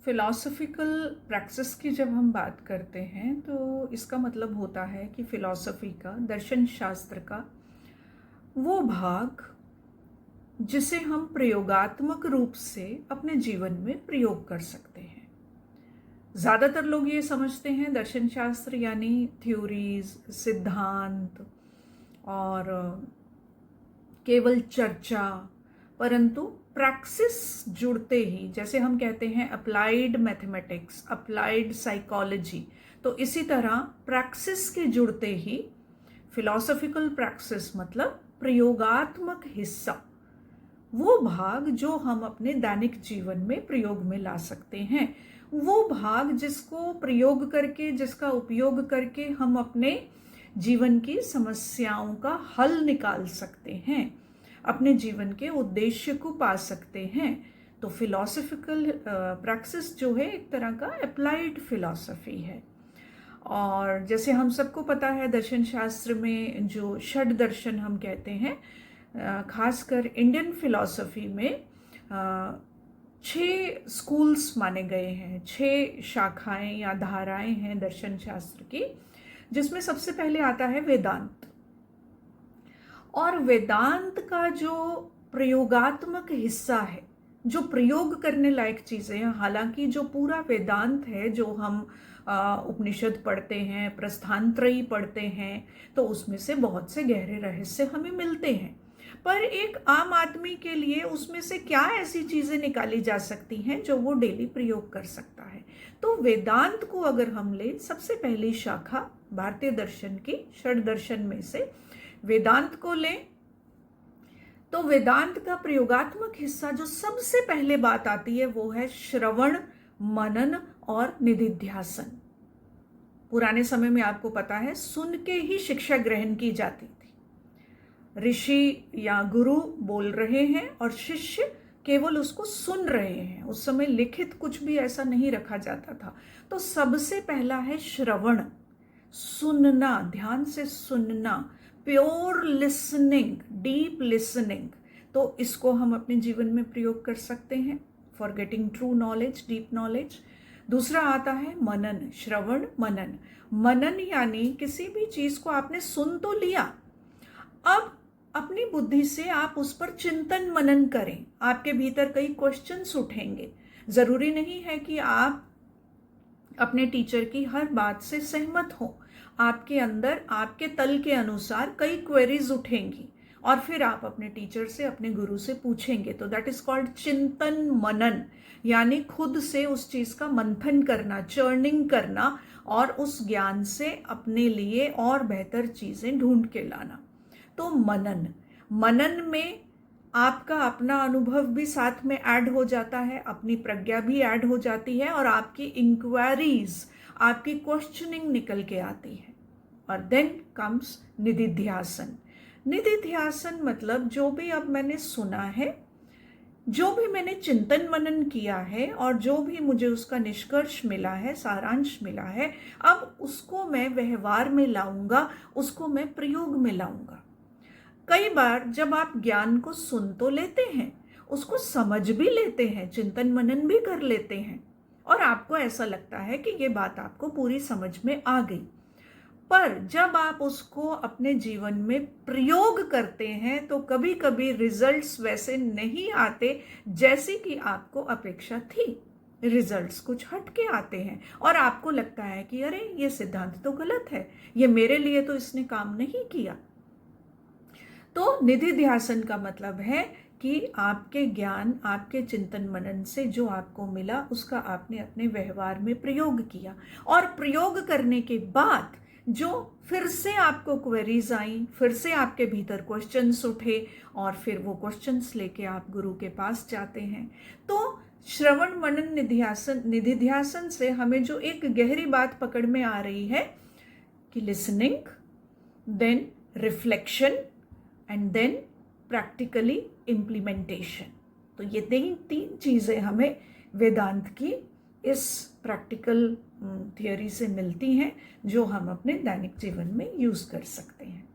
फ़िलॉसफ़िकल practice की जब हम बात करते हैं तो इसका मतलब होता है कि फ़िलॉसफ़ी का, दर्शन शास्त्र का वो भाग जिसे हम प्रयोगात्मक रूप से अपने जीवन में प्रयोग कर सकते हैं। ज़्यादातर लोग ये समझते हैं दर्शन शास्त्र यानी थ्योरीज, सिद्धांत और केवल चर्चा, परंतु प्रैक्टिस जुड़ते ही, जैसे हम कहते हैं अप्लाइड मैथमेटिक्स, अप्लाइड साइकोलॉजी, तो इसी तरह प्रैक्टिस के जुड़ते ही फिलॉसफिकल प्रैक्टिस मतलब प्रयोगात्मक हिस्सा, वो भाग जो हम अपने दैनिक जीवन में प्रयोग में ला सकते हैं, वो भाग जिसको प्रयोग करके, जिसका उपयोग करके हम अपने जीवन की समस्याओं का हल निकाल सकते हैं, अपने जीवन के उद्देश्य को पा सकते हैं। तो फिलॉसफिकल प्रैक्टिस जो है एक तरह का अप्लाइड फिलॉसफी है। और जैसे हम सबको पता है दर्शन शास्त्र में जो षड दर्शन हम कहते हैं, खासकर इंडियन फिलॉसफी में 6 स्कूल्स माने गए हैं, 6 शाखाएं या धाराएं हैं दर्शन शास्त्र की, जिसमें सबसे पहले आता है वेदांत। और वेदांत का जो प्रयोगात्मक हिस्सा है, जो प्रयोग करने लायक चीज़ें हैं, हालांकि जो पूरा वेदांत है जो हम उपनिषद पढ़ते हैं, प्रस्थानत्रयी पढ़ते हैं, तो उसमें से बहुत से गहरे रहस्य हमें मिलते हैं, पर एक आम आदमी के लिए उसमें से क्या ऐसी चीज़ें निकाली जा सकती हैं जो वो डेली प्रयोग कर सकता है। तो वेदांत को अगर हम ले, सबसे पहली शाखा भारतीय दर्शन की षड दर्शन में से वेदांत को लें, तो वेदांत का प्रयोगात्मक हिस्सा जो सबसे पहले बात आती है वो है श्रवण, मनन और निधिध्यासन। पुराने समय में आपको पता है सुन के ही शिक्षा ग्रहण की जाती थी। ऋषि या गुरु बोल रहे हैं और शिष्य केवल उसको सुन रहे हैं। उस समय लिखित कुछ भी ऐसा नहीं रखा जाता था। तो सबसे पहला है श्रवण, सुनना, ध्यान से सुनना, प्योर लिसनिंग, डीप लिसनिंग। तो इसको हम अपने जीवन में प्रयोग कर सकते हैं for getting true knowledge, deep knowledge. दूसरा आता है मनन, श्रवण मनन। मनन यानी किसी भी चीज को आपने सुन तो लिया, अब अपनी बुद्धि से आप उस पर चिंतन मनन करें। आपके भीतर कई क्वेश्चंस उठेंगे। जरूरी नहीं है कि आप अपने टीचर की हर बात से सहमत हो। आपके अंदर, आपके तल के अनुसार कई क्वेरीज उठेंगी और फिर आप अपने टीचर से, अपने गुरु से पूछेंगे। तो दैट इज कॉल्ड चिंतन मनन, यानी खुद से उस चीज का मंथन करना, चर्निंग करना और उस ज्ञान से अपने लिए और बेहतर चीजें ढूंढ के लाना। तो मनन, मनन में आपका अपना अनुभव भी साथ में ऐड हो जाता है, अपनी प्रज्ञा भी ऐड हो जाती है और आपकी इंक्वायरीज, आपकी क्वेश्चनिंग निकल के आती है। और देन कम्स निधिध्यासन। निधिध्यासन मतलब जो भी अब मैंने सुना है, जो भी मैंने चिंतन मनन किया है और जो भी मुझे उसका निष्कर्ष मिला है, सारांश मिला है, अब उसको मैं व्यवहार में लाऊंगा, उसको मैं प्रयोग में लाऊंगा। कई बार जब आप ज्ञान को सुन तो लेते हैं, उसको समझ भी लेते हैं, चिंतन मनन भी कर लेते हैं और आपको ऐसा लगता है कि ये बात आपको पूरी समझ में आ गई, पर जब आप उसको अपने जीवन में प्रयोग करते हैं तो कभी कभी रिजल्ट्स वैसे नहीं आते जैसी कि आपको अपेक्षा थी। रिजल्ट्स कुछ हटके आते हैं और आपको लगता है कि अरे ये सिद्धांत तो गलत है, ये मेरे लिए तो इसने काम नहीं किया। तो निधिध्यासन का मतलब है कि आपके ज्ञान, आपके चिंतन मनन से जो आपको मिला उसका आपने अपने व्यवहार में प्रयोग किया, और प्रयोग करने के बाद जो फिर से आपको क्वेरीज आई, फिर से आपके भीतर क्वेश्चंस उठे और फिर वो क्वेश्चंस लेके आप गुरु के पास जाते हैं। तो श्रवण मनन निधिध्यासन से हमें जो एक गहरी बात पकड़ में आ रही है कि listening, then reflection and then practically implementation. तो ये तीन चीज़ें हमें वेदांत की इस प्रैक्टिकल थियोरी से मिलती हैं जो हम अपने दैनिक जीवन में यूज़ कर सकते हैं।